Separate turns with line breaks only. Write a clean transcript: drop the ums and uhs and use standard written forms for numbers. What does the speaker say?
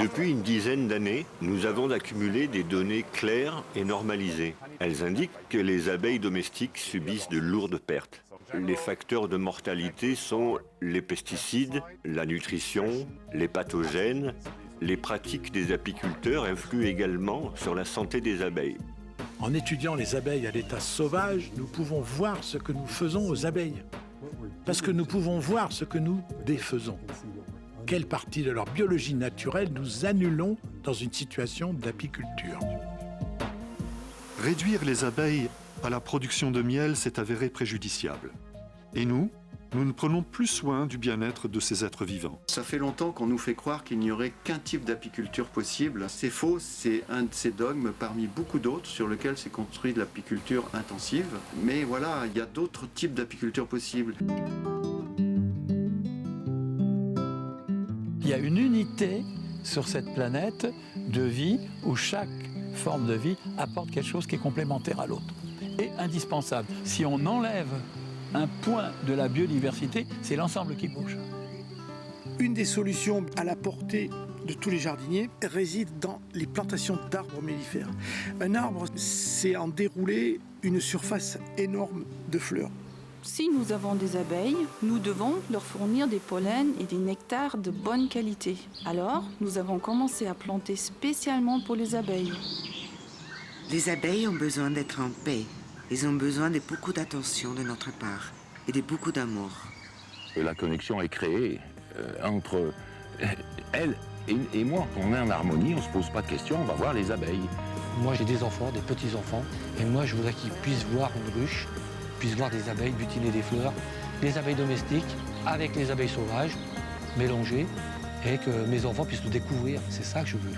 Depuis une dizaine d'années, nous avons accumulé des données claires et normalisées. Elles indiquent que les abeilles domestiques subissent de lourdes pertes. Les facteurs de mortalité sont les pesticides, la nutrition, les pathogènes. Les pratiques des apiculteurs influent également sur la santé des abeilles.
En étudiant les abeilles à l'état sauvage, nous pouvons voir ce que nous faisons aux abeilles. Parce que nous pouvons voir ce que nous défaisons. Quelle partie de leur biologie naturelle nous annulons dans une situation d'apiculture.
Réduire les abeilles à la production de miel s'est avéré préjudiciable. Et nous ne prenons plus soin du bien-être de ces êtres vivants.
Ça fait longtemps qu'on nous fait croire qu'il n'y aurait qu'un type d'apiculture possible. C'est faux, c'est un de ces dogmes parmi beaucoup d'autres sur lequel s'est construite l'apiculture intensive. Mais voilà, il y a d'autres types d'apiculture possibles.
Il y a une unité sur cette planète de vie où chaque forme de vie apporte quelque chose qui est complémentaire à l'autre et indispensable. Si on enlève un point de la biodiversité, c'est l'ensemble qui bouge.
Une des solutions à la portée de tous les jardiniers réside dans les plantations d'arbres mellifères. Un arbre, c'est en dérouler une surface énorme de fleurs.
Si nous avons des abeilles, nous devons leur fournir des pollens et des nectars de bonne qualité. Alors, nous avons commencé à planter spécialement pour les abeilles.
Les abeilles ont besoin d'être en paix. Ils ont besoin de beaucoup d'attention de notre part et de beaucoup d'amour.
La connexion est créée entre elle et moi. On est en harmonie, on ne se pose pas de questions, on va voir les abeilles.
Moi j'ai des enfants, des petits-enfants, et moi je voudrais qu'ils puissent voir une ruche, puissent voir des abeilles, butiner des fleurs, les abeilles domestiques avec les abeilles sauvages, mélangées, et que mes enfants puissent le découvrir. C'est ça que je veux.